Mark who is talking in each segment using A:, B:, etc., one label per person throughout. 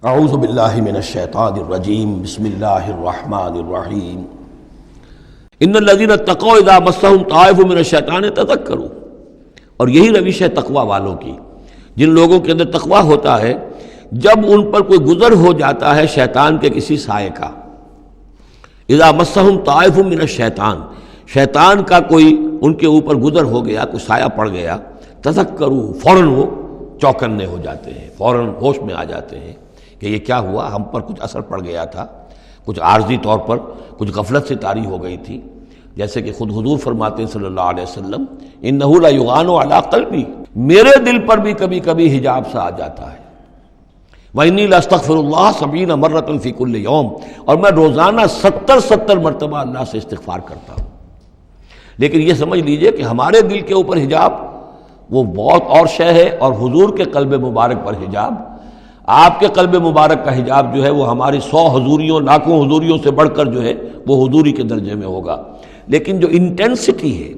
A: اعوذ باللہ من الشیطان الرجیم بسم اللہ الرحمن الرحیم ان الذین اتقوا اذا مسهم طائف من الشیطان تذکروا، اور یہی روش ہے تقوی والوں کی، جن لوگوں کے اندر تقوی ہوتا ہے جب ان پر کوئی گزر ہو جاتا ہے شیطان کے کسی سائے کا۔ اذا مسهم طائف من الشیطان، شیطان کا کوئی ان کے اوپر گزر ہو گیا، کوئی سایہ پڑ گیا، تذکروا، فوراً وہ چوکنے ہو جاتے ہیں، فوراً ہوش میں آ جاتے ہیں کہ یہ کیا ہوا، ہم پر کچھ اثر پڑ گیا تھا، کچھ عارضی طور پر کچھ غفلت سے طاری ہو گئی تھی، جیسے کہ خود حضور فرماتے ہیں صلی اللہ علیہ وسلم انہ لیغان علی قلبی، میرے دل پر بھی کبھی کبھی حجاب سا آ جاتا ہے، وانی لاستغفر اللہ 70 مرۃ فی کل یوم، اور میں روزانہ 70 مرتبہ اللہ سے استغفار کرتا ہوں۔ لیکن یہ سمجھ لیجئے کہ ہمارے دل کے اوپر حجاب وہ بہت اور شے ہے، اور حضور کے قلب مبارک پر حجاب، آپ کے قلب مبارک کا حجاب جو ہے وہ ہماری 100 حضوریوں لاکھوں حضوریوں سے بڑھ کر جو ہے وہ حضوری کے درجے میں ہوگا۔ لیکن جو انٹینسٹی ہے،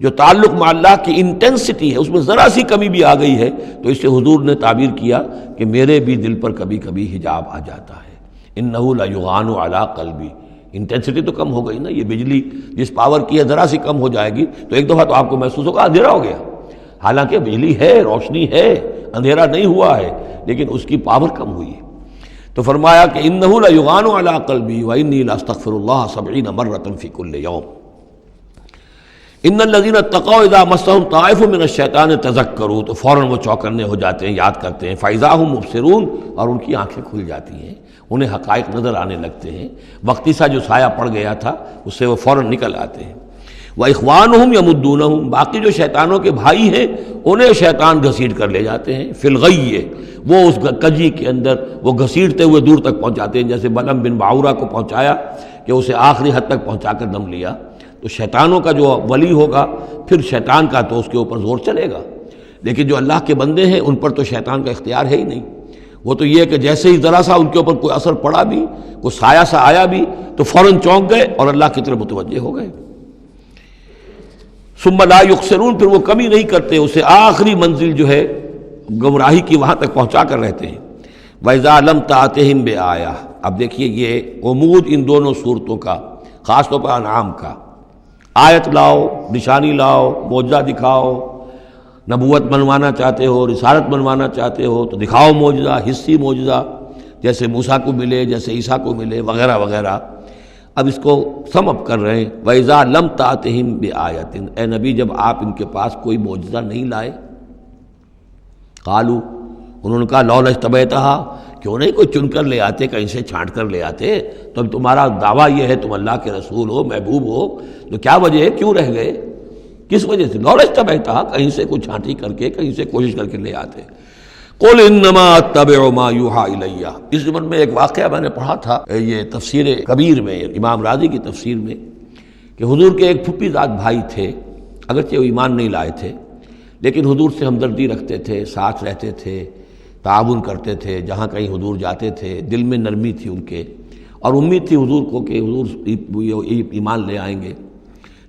A: جو تعلق مع اللہ کی انٹینسٹی ہے، اس میں ذرا سی کمی بھی آ گئی ہے تو اس سے حضور نے تعبیر کیا کہ میرے بھی دل پر کبھی کبھی حجاب آ جاتا ہے۔ انہ لیغان علی قلبی، انٹینسٹی تو کم ہو گئی نا، یہ بجلی جس پاور کی ہے ذرا سی کم ہو جائے گی تو ایک دفعہ تو آپ کو محسوس ہوگا اندھیرا ہو گیا، حالانکہ بجلی ہے، روشنی ہے، اندھیرا نہیں ہوا ہے، لیکن اس کی پاور کم ہوئی ہے۔ تو فرمایا کہ انہ لیغان علی قلبی وانی لاستغفر اللہ 70 مرۃ فی کل یوم۔ ان الذین اتقوا اذا مسهم طائف من الشیطان تذکروا، تو فوراً وہ چوکنے ہو جاتے ہیں، یاد کرتے ہیں، فاذا هم مبصرون، اور ان کی آنکھیں کھل جاتی ہیں، انہیں حقائق نظر آنے لگتے ہیں، وقتی سا جو سایہ پڑ گیا تھا اس سے وہ فوراً نکل آتے ہیں۔ وَإِخْوَانُهُمْ يَمُدُّونَهُمْ، باقی جو شیطانوں کے بھائی ہیں انہیں شیطان گھسیٹ کر لے جاتے ہیں، فی الغی، وہ اس کجی کے اندر وہ گھسیٹتے ہوئے دور تک پہنچاتے ہیں، جیسے بلعم بن باعورہ کو پہنچایا کہ اسے آخری حد تک پہنچا کر دم لیا۔ تو شیطانوں کا جو ولی ہوگا پھر شیطان کا تو اس کے اوپر زور چلے گا، لیکن جو اللہ کے بندے ہیں ان پر تو شیطان کا اختیار ہے ہی نہیں۔ وہ تو یہ کہ جیسے ہی ذرا سا ان کے اوپر کوئی اثر پڑا بھی، کوئی سایہ سا آیا بھی تو فوراً چونک گئے اور اللہ کی طرف متوجہ ہو گئے۔ ثم لا یقصرون، پھر وہ کمی نہیں کرتے، اسے آخری منزل جو ہے گمراہی کی وہاں تک پہنچا کر رہتے ہیں۔ وَإِذَا لَمْ تَأْتِهِمْ بِآیَةٍ، اب دیکھیے یہ عمود ان دونوں صورتوں کا، خاص طور پر انعام کا، آیت لاؤ، نشانی لاؤ، معجزہ دکھاؤ، نبوت منوانا چاہتے ہو، رسالت منوانا چاہتے ہو تو دکھاؤ معجزہ، حصی معجزہ، جیسے موسیٰ کو ملے، جیسے عیسیٰ کو ملے، وغیرہ وغیرہ۔ اب اس کو سم اپ کر رہے ہیں، وَإِذَا لَمْ تَأْتِهِمْ بِآیَةٍ، اے نبی جب آپ ان کے پاس کوئی معجزہ نہیں لائے، قالوا، انہوں نے کہا لولا اجتبیتہا، کیوں نہیں کوئی چن کر لے آتے، کہیں سے چھانٹ کر لے آتے، تو اب تمہارا دعویٰ یہ ہے تم اللہ کے رسول ہو، محبوب ہو، تو کیا وجہ ہے، کیوں رہ گئے، کس وجہ سے؟ لولا اجتبیتہا، کہیں سے کوئی چھانٹی کر کے، کہیں سے کوشش کر کے لے آتے۔ قل انما اتبع ما یوحی الی، اس زمن میں ایک واقعہ میں نے پڑھا تھا یہ تفسیر کبیر میں، امام راضی کی تفسیر میں، کہ حضور کے ایک پھپھی زاد بھائی تھے، اگرچہ وہ ایمان نہیں لائے تھے لیکن حضور سے ہمدردی رکھتے تھے، ساتھ رہتے تھے، تعاون کرتے تھے، جہاں کہیں حضور جاتے تھے دل میں نرمی تھی ان کے، اور امید تھی حضور کو کہ حضور ایمان لے آئیں گے۔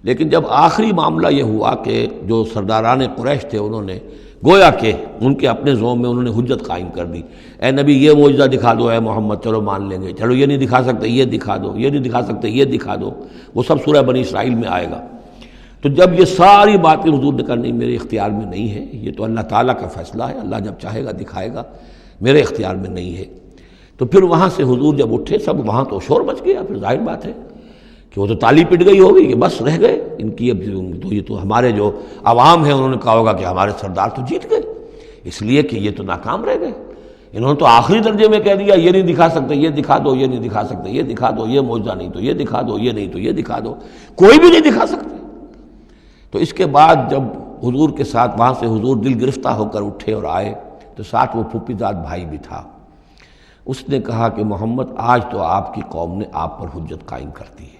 A: لیکن جب آخری معاملہ یہ ہوا کہ جو سرداران قریش تھے انہوں نے گویا کہ ان کے اپنے زوم میں انہوں نے حجت قائم کر دی، اے نبی یہ معجزہ دکھا دو، اے محمد چلو مان لیں گے، چلو یہ نہیں دکھا سکتے یہ دکھا دو، یہ نہیں دکھا سکتے یہ دکھا دو، وہ سب سورہ بنی اسرائیل میں آئے گا۔ تو جب یہ ساری باتیں حضور نے کرنی میرے اختیار میں نہیں ہے، یہ تو اللہ تعالیٰ کا فیصلہ ہے، اللہ جب چاہے گا دکھائے گا، میرے اختیار میں نہیں ہے۔ تو پھر وہاں سے حضور جب اٹھے سب وہاں تو شور مچ گیا، پھر ظاہر بات ہے کہ وہ تو تالی پٹ گئی ہوگی کہ بس رہ گئے ان کی، اب تو یہ تو ہمارے جو عوام ہیں انہوں نے کہا ہوگا کہ ہمارے سردار تو جیت گئے، اس لیے کہ یہ تو ناکام رہ گئے، انہوں نے تو آخری درجے میں کہہ دیا یہ نہیں دکھا سکتے یہ دکھا دو، یہ نہیں دکھا سکتے یہ دکھا دو، یہ معجزہ نہیں تو یہ دکھا دو، یہ نہیں تو یہ دکھا دو، کوئی بھی نہیں دکھا سکتے۔ تو اس کے بعد جب حضور کے ساتھ وہاں سے حضور دل گرفتہ ہو کر اٹھے اور آئے تو ساتھ وہ پھوپھی زاد بھائی بھی تھا، اس نے کہا کہ محمد آج تو آپ کی قوم نے آپ پر حجت قائم کر دی ہے،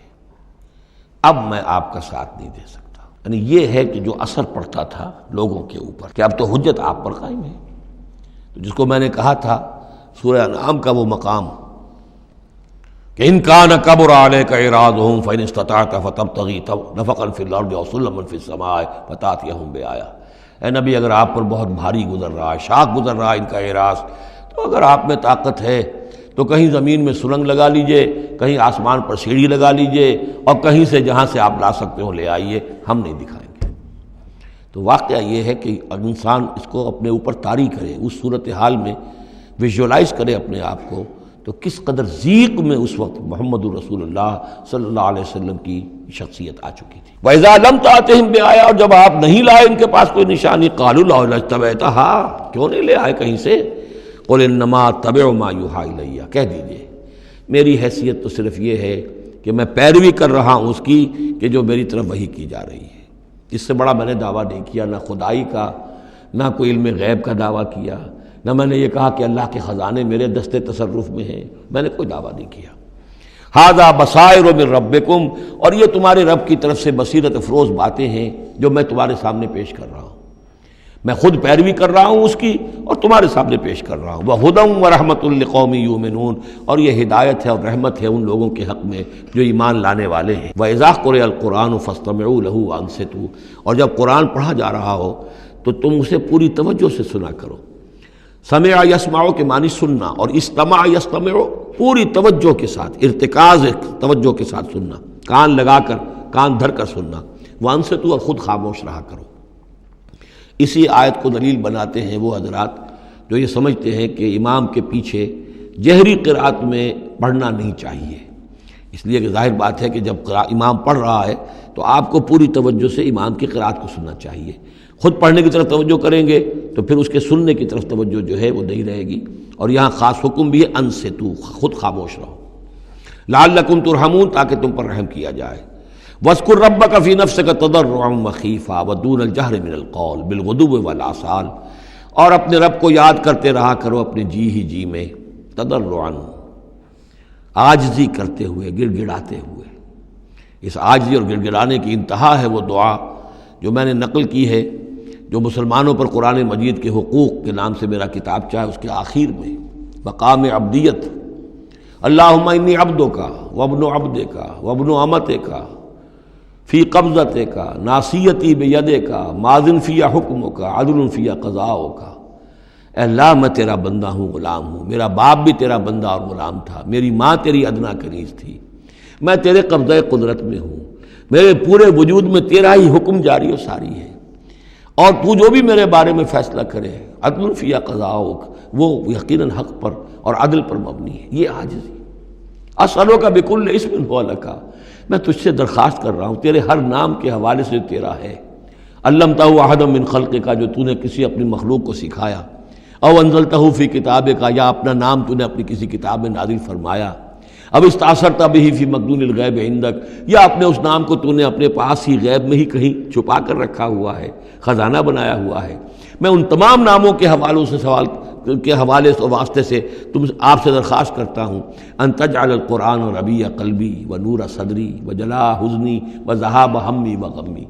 A: اب میں آپ کا ساتھ نہیں دے سکتا۔ یعنی یہ ہے کہ جو اثر پڑتا تھا لوگوں کے اوپر کہ اب تو حجت آپ پر قائم ہے، تو جس کو میں نے کہا تھا سورہ انعام کا وہ مقام کہ ان کان کبر علیک اعراضهم فان استطعت فتبتغی نفقا فی الارض او سلما فی السماء فتاتیہم بآیہ، اے نبی اگر آپ پر بہت بھاری گزر رہا ہے، شاق گزر رہا ہے ان کا اعراض، تو اگر آپ میں طاقت ہے تو کہیں زمین میں سرنگ لگا لیجئے، کہیں آسمان پر سیڑھی لگا لیجئے، اور کہیں سے جہاں سے آپ لا سکتے ہو لے آئیے، ہم نہیں دکھائیں گے۔ تو واقعہ یہ ہے کہ انسان اس کو اپنے اوپر طاری کرے، اس صورتحال میں ویژولائز کرے اپنے آپ کو، تو کس قدر ضیق میں اس وقت محمد الرسول اللہ صلی اللہ علیہ وسلم کی شخصیت آ چکی تھی۔ وَإِذَا لَمْ تَأْتِهِمْ بِآيَةٍ، اور جب آپ نہیں لائے ان کے پاس کوئی نشانی، قَالُوا لَوْ لَاجْتَبَعْتَهَا، کیوں نہیں لے آئے کہیں سے؟ قُلْ إِنَّمَا أَتَّبِعُ مَا يُوحَىٰ إِلَيَّ، کہہ دیجئے میری حیثیت تو صرف یہ ہے کہ میں پیروی کر رہا ہوں اس کی کہ جو میری طرف وحی کی جا رہی ہے۔ اس سے بڑا میں نے دعویٰ نہیں کیا، نہ خدائی کا، نہ کوئی علم غیب کا دعویٰ کیا، نہ میں نے یہ کہا کہ اللہ کے خزانے میرے دستے تصرف میں ہیں، میں نے کوئی دعویٰ نہیں کیا۔ ھذا بصائر من ربکم، اور یہ تمہارے رب کی طرف سے بصیرت افروز باتیں ہیں جو میں تمہارے سامنے پیش کر رہا ہوں، میں خود پیروی کر رہا ہوں اس کی اور تمہارے سامنے پیش کر رہا ہوں۔ وَھدًى وَرَحْمَةٌ لِّقَوْمٍ يُؤْمِنُونَ، اور یہ ہدایت ہے اور رحمت ہے ان لوگوں کے حق میں جو ایمان لانے والے ہیں۔ وَإِذَا قُرِئَ الْقُرْآنُ فَاسْتَمِعُوا لَهُ وَأَنصِتُوا، اور جب قرآن پڑھا جا رہا ہو تو تم اسے پوری توجہ سے سنا کرو۔ سمع یسمع کے معنی سننا، اور استمع یستمع پوری توجہ کے ساتھ، ارتکاز توجہ کے ساتھ سننا، کان لگا کر، کان دھر کر سننا۔ وانصتوا، اور خود خاموش رہا کرو۔ اسی آیت کو دلیل بناتے ہیں وہ حضرات جو یہ سمجھتے ہیں کہ امام کے پیچھے جہری قرأت میں پڑھنا نہیں چاہیے، اس لیے کہ ظاہر بات ہے کہ جب امام پڑھ رہا ہے تو آپ کو پوری توجہ سے امام کی قرأت کو سننا چاہیے۔ خود پڑھنے کی طرف توجہ کریں گے تو پھر اس کے سننے کی طرف توجہ جو ہے وہ نہیں رہے گی۔ اور یہاں خاص حکم بھی ہے انصتوا، خود خاموش رہو، لعلکم ترحمون، تاکہ تم پر رحم کیا جائے۔ وَاذْكُرْ رَبَّكَ فِي نَفْسِكَ تَضَرُّعًا وَخِيفًا وَدُونَ الْجَهْرِ مِنَ الْقَوْلِ بِالْغُدُوِّ وَالْآصَالِ، اور اپنے رب کو یاد کرتے رہا کرو اپنے جی ہی جی میں، تضرعاً، عاجزی کرتے ہوئے، گڑ گڑاتے ہوئے۔ اس عاجزی اور گڑ گڑانے کی انتہا ہے وہ دعا جو میں نے نقل کی ہے، جو مسلمانوں پر قرآن مجید کے حقوق کے نام سے میرا کتاب چاہے اس کے آخر میں مقام عبدیت، اللہم انی عبدک وابن عبدک وابن امتک فی قبضتک ناصیتی بیدک ماضٍ فی حکمک عدل فی قضاؤک، اے اللہ میں تیرا بندہ ہوں، غلام ہوں، میرا باپ بھی تیرا بندہ اور غلام تھا، میری ماں تیری ادنا کنیز تھی، میں تیرے قبضۂ قدرت میں ہوں، میرے پورے وجود میں تیرا ہی حکم جاری و ساری ہے، اور تو جو بھی میرے بارے میں فیصلہ کرے عدل فی قضاؤک، وہ یقیناً حق پر اور عدل پر مبنی ہے۔ یہ عاجزی۔ اسألک بکل اسم هو لک، میں تجھ سے درخواست کر رہا ہوں تیرے ہر نام کے حوالے سے تیرا ہے، علمتہ احدا من خلقک، جو تو نے کسی اپنی مخلوق کو سکھایا، او انزلتہ فی کتابک، یا اپنا نام تو نے اپنی کسی کتاب میں نازل فرمایا، اب استاثرت بہ فی مکنون الغیب عندک، یا اپنے اس نام کو تو نے اپنے پاس ہی غیب میں ہی کہیں چھپا کر رکھا ہوا ہے، خزانہ بنایا ہوا ہے۔ میں ان تمام ناموں کے حوالوں سے سوال کے حوالے سے واسطے سے تم آپ سے درخواست کرتا ہوں ان تجعل القرآن ربیع قلبی و نور صدری و جلاء حزنی و ذہاب ہمی و غمی،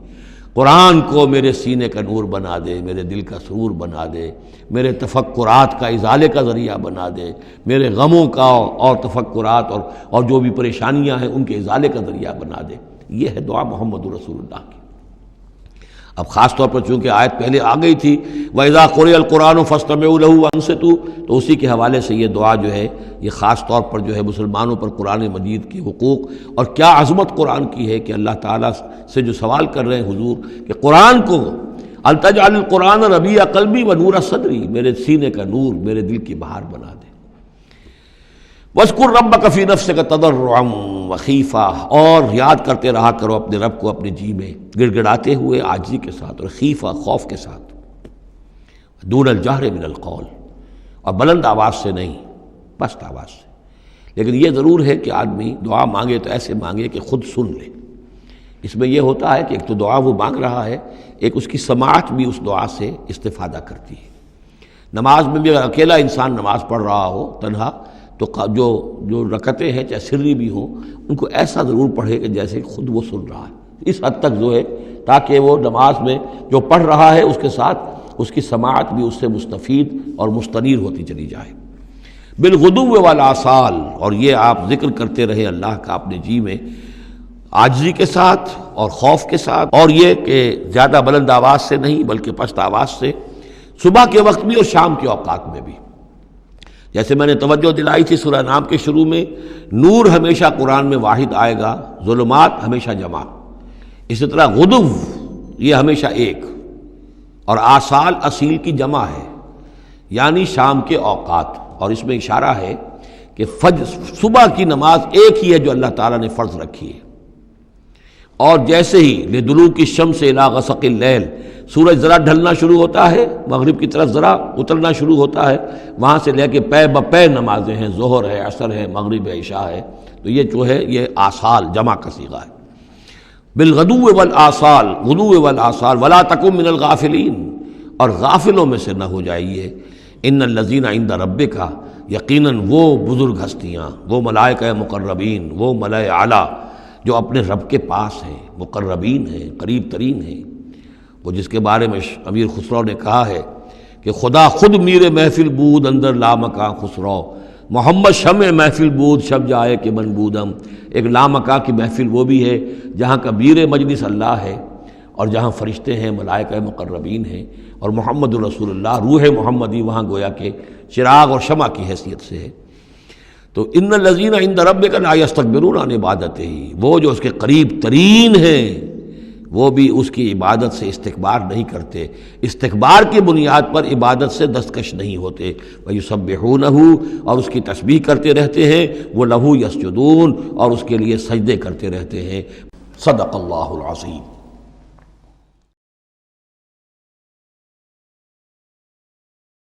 A: قرآن کو میرے سینے کا نور بنا دے، میرے دل کا سرور بنا دے، میرے تفکرات کا ازالے کا ذریعہ بنا دے، میرے غموں کا اور تفکرات اور جو بھی پریشانیاں ہیں ان کے ازالے کا ذریعہ بنا دے۔ یہ ہے دعا محمد رسول اللہ کی۔ اب خاص طور پر چونکہ آیت پہلے آ گئی تھی وَإِذَا قُرِئَ الْقُرْآنُ فَاسْتَمِعُوا لَهُ وَأَنصِتُوا، تو اسی کے حوالے سے یہ دعا جو ہے یہ خاص طور پر جو ہے مسلمانوں پر قرآن مجید کے حقوق اور کیا عظمت قرآن کی ہے کہ اللہ تعالیٰ سے جو سوال کر رہے ہیں حضور کہ قرآن کو التجعل القرآن ربیع قلبی و نور صدری، میرے سینے کا نور، میرے دل کی بہار بنا دے۔ وَاذْكُرْ رَبَّكَ فِي نَفْسِكَ تَضَرُّعًا وَخِيفًا، اور یاد کرتے رہا کرو اپنے رب کو اپنے جی میں، گڑ گڑاتے ہوئے، عاجزی کے ساتھ، اور خیفہ، خوف کے ساتھ، دون الجہر من القول، اور بلند آواز سے نہیں، پست آواز سے۔ لیکن یہ ضرور ہے کہ آدمی دعا مانگے تو ایسے مانگے کہ خود سن لے۔ اس میں یہ ہوتا ہے کہ ایک تو دعا وہ مانگ رہا ہے، ایک اس کی سماعت بھی اس دعا سے استفادہ کرتی ہے۔ نماز میں بھی اگر اکیلا انسان نماز پڑھ رہا ہو تنہا، تو جو رکعتیں ہیں چاہے سری بھی ہوں ان کو ایسا ضرور پڑھے کہ جیسے خود وہ سن رہا ہے، اس حد تک جو ہے تاکہ وہ نماز میں جو پڑھ رہا ہے اس کے ساتھ اس کی سماعت بھی اس سے مستفید اور مستنیر ہوتی چلی جائے۔ بالغدو والآصال، اور یہ آپ ذکر کرتے رہے اللہ کا اپنے جی میں، عاجزی کے ساتھ اور خوف کے ساتھ، اور یہ کہ زیادہ بلند آواز سے نہیں بلکہ پست آواز سے، صبح کے وقت بھی اور شام کے اوقات میں بھی۔ جیسے میں نے توجہ دلائی تھی سورہ نام کے شروع میں، نور ہمیشہ قرآن میں واحد آئے گا، ظلمات ہمیشہ جمع، اسی طرح غدو یہ ہمیشہ ایک، اور آصال اصیل کی جمع ہے، یعنی شام کے اوقات، اور اس میں اشارہ ہے کہ صبح کی نماز ایک ہی ہے جو اللہ تعالیٰ نے فرض رکھی ہے۔ اور جیسے ہی لدلوک الشمس الی غسق اللیل، سورج ذرا ڈھلنا شروع ہوتا ہے، مغرب کی طرف ذرا اترنا شروع ہوتا ہے، وہاں سے لے کے پے بپے نمازیں ہیں، ظہر ہے، عصر ہے، مغرب ہے، عشاء ہے، تو یہ جو ہے یہ آصال جمع کا صیغہ ہے۔ بالغدو والآصال، غدو والآصال، ولا تکن من الغافلین، اور غافلوں میں سے نہ ہو جائیے۔ ان الذین عند ربک، یقیناً وہ بزرگ ہستیاں، وہ ملائکہ مقربین، وہ ملائے اعلیٰ جو اپنے رب کے پاس ہیں، مقربین ہیں، قریب ترین ہیں، وہ جس کے بارے میں امیر خسرو نے کہا ہے کہ خدا خود میر محفل بود اندر لامکاں خسرو، محمد شمع محفل بود شب جائے کہ من بودم۔ ایک لامکاں کی محفل وہ بھی ہے جہاں کا میر مجلس اللہ ہے، اور جہاں فرشتے ہیں، ملائکہ مقربین ہیں، اور محمد رسول اللہ روح محمدی وہاں گویا کہ چراغ اور شمع کی حیثیت سے ہے۔ تو ان الذین عند ربک لا یستکبرون عن عبادتہ، وہ جو اس کے قریب ترین ہیں وہ بھی اس کی عبادت سے استکبار نہیں کرتے، استکبار کی بنیاد پر عبادت سے دستکش نہیں ہوتے۔ وَيُسَبِّحُونَهُ، اور اس کی تسبیح کرتے رہتے ہیں، وہ لَهُ يَسْجُدُونَ، اور اس کے لیے سجدے کرتے رہتے ہیں۔ صدق اللہ العظیم۔